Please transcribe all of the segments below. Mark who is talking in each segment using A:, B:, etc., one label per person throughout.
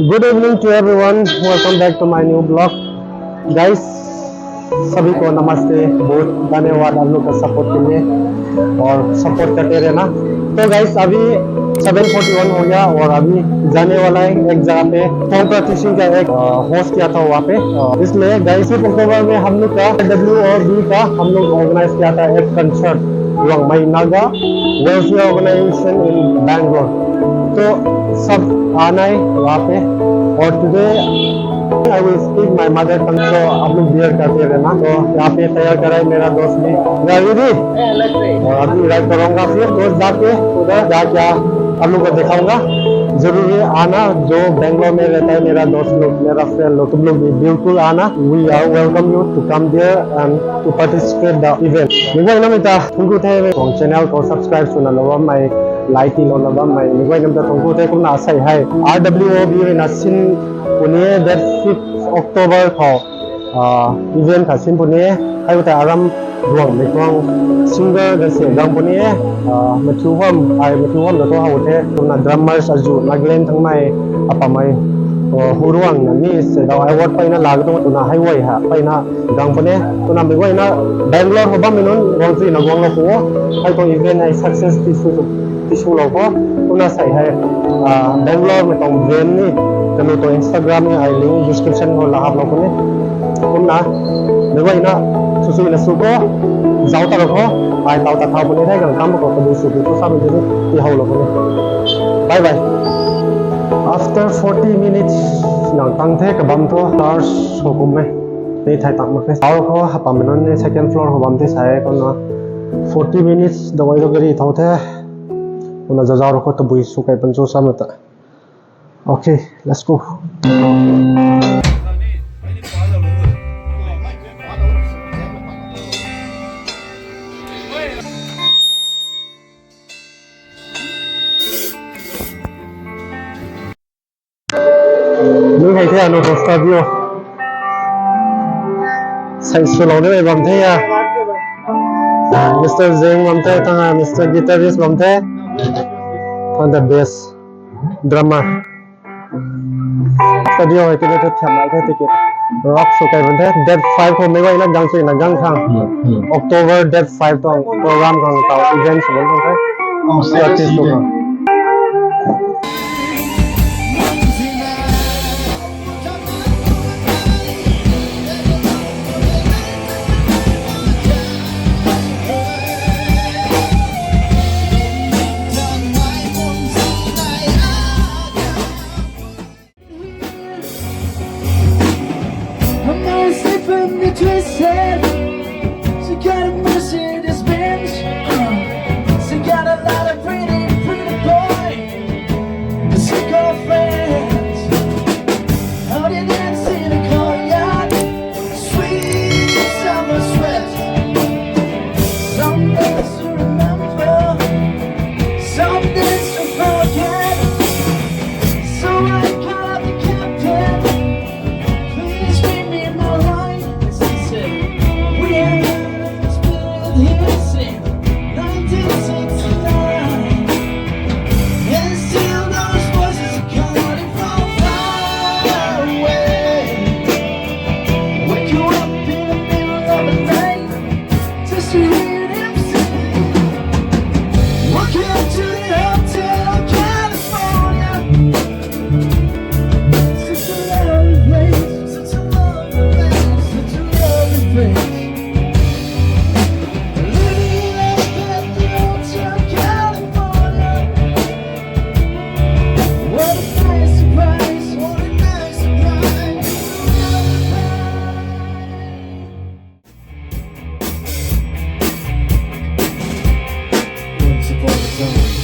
A: Good evening to everyone, welcome back to my new blog guys. सभी को नमस्ते, बहुत धन्यवाद आप लोग का सपोर्ट के लिए और सपोर्ट करते रहना। तो गाइस अभी 7:41 हो गया और अभी जाने वाला है एक जगह पे। कॉम्पिटिशन का एक होस्ट किया था वहाँ पे। इसमें गाइस अक्टूबर में हम लोग का WOB का हम लोग ऑर्गेनाइज किया था एक कंसर्ट माई नागा वेलफेयर ऑर्गेनाइजेशन इन बैंगलोर। तो सब आना है वहाँ पे। और today I will speak my mother tongue, तो आप लोग बियर करते रहना। तो यहाँ पे तैयार करा है मेरा दोस्त भी और अभी राइड करूँगा। फिर दोस्त जाके उधर जाके आप लोग को दिखाऊंगा। जरूर आना, जो बेंगलोर में रहता है मेरा दोस्त लोग, मेरा फ्रेंड लोग, तुम लोग भी बिल्कुल आना। We are welcome you to come there and to participate the event. निगोय नमिता थुंगु थे मेरे चैनल को सब्सक्राइब सुना लो माय लाइटी लो ना माय निगोय नमिता थुंगु थे कुना आसाई है RWOB ना सिन पुने डेट 5 अक्टोबर को इवेंट का सिन पुने है उता आराम रुang मेकों सिंगर गसे गांग पुने मथुहम आई मथुहम तो हाउथे तुमना ड्रमर्स अजु नागलेन थंगमाय अपामाय हुरुang ni se da award paina lagdo tuna highway ha paina gang pone tuna megoina Bangalore hoba minun wangfri na gong lo ko hai to event ai success tisu lo ko tuna sai hai Bangalore me tong brand ni kami to Instagram ni ai link description ho lahap lo ko ni tuna megoina susu na suko zau ta ro ko ai tau ta thau pone dai gang kam ko ko su ko sa me ti hau lo ko ni bye bye. After 40 minutes yang tang the ka bam to cars hukum me ni thai tak ma ke aw ko hapa menon ni second floor ho bam the sai ko na 40 minutes dawai ro gari thau the una jajaw ro ko to bui su kai pan so samata. Okay, let's go. Những ngày thế nó có studio sai số lâu nữa bấm thế à Mr. Zeng bấm thế thằng Mr. Guitarist bấm thế thằng the bass drummer studio ấy cái này thiam lại thế ticket rock số cái bấm thế date 5 hôm mấy vậy là gang suy là gang thang October date 5 tong program thang tao event số bấm thế artist số
B: Twisted, she got a Mercedes Benz. She got a lot of pretty boy, she got friends. How did that see the courtyard? Sweet summer sweat. Some days to remember, some days to forget. So I called the captain. Please read me my line.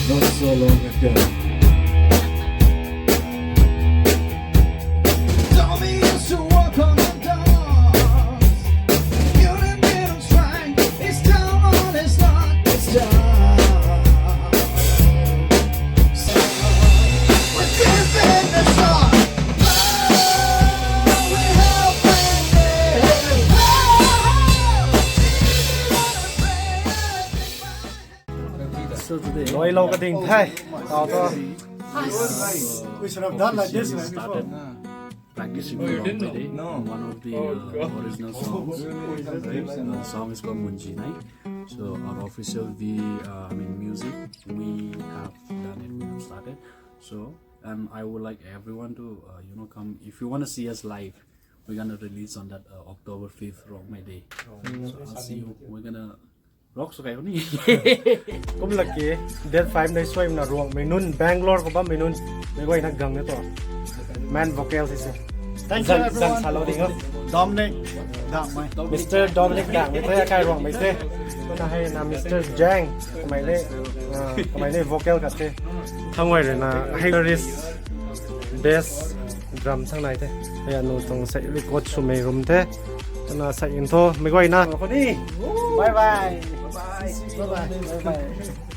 B: Not so long ago. Tommy used to walk on the doors. You didn't try. It's down on his luck. It's down. So we're giving the song. We're helping it.
A: lôi lâu cái tình thay tao to
C: We should have done like this man before.
D: started practicing along the day. One of the original songs. The song is called Munji Nai. So our official music, we have done it. We have started. So and I would like everyone to come. If you want to see us live, we're gonna release on that October 5th Rock My Day. So I'll see you. We're gonna rock so kayo ni.
C: Cũng là kì Dead 5 này xoay là ruộng mình nun Bangalore của bác mình nun mình quay nắp gần nữa to man vocal thì thank you everyone hello đi không Dominic Đặng mày Mr. Dominic Đặng mình thấy cái ruộng mình thế có là hay là Mr. Jang của mày này vocal cả thế thằng ngoài rồi là Harris bass drum thằng này thế bây giờ nóต้องใส่ record สู่ mấy room thế làใส่ intro ไม่ไหวนะคนนี้bye bye bye bye bye bye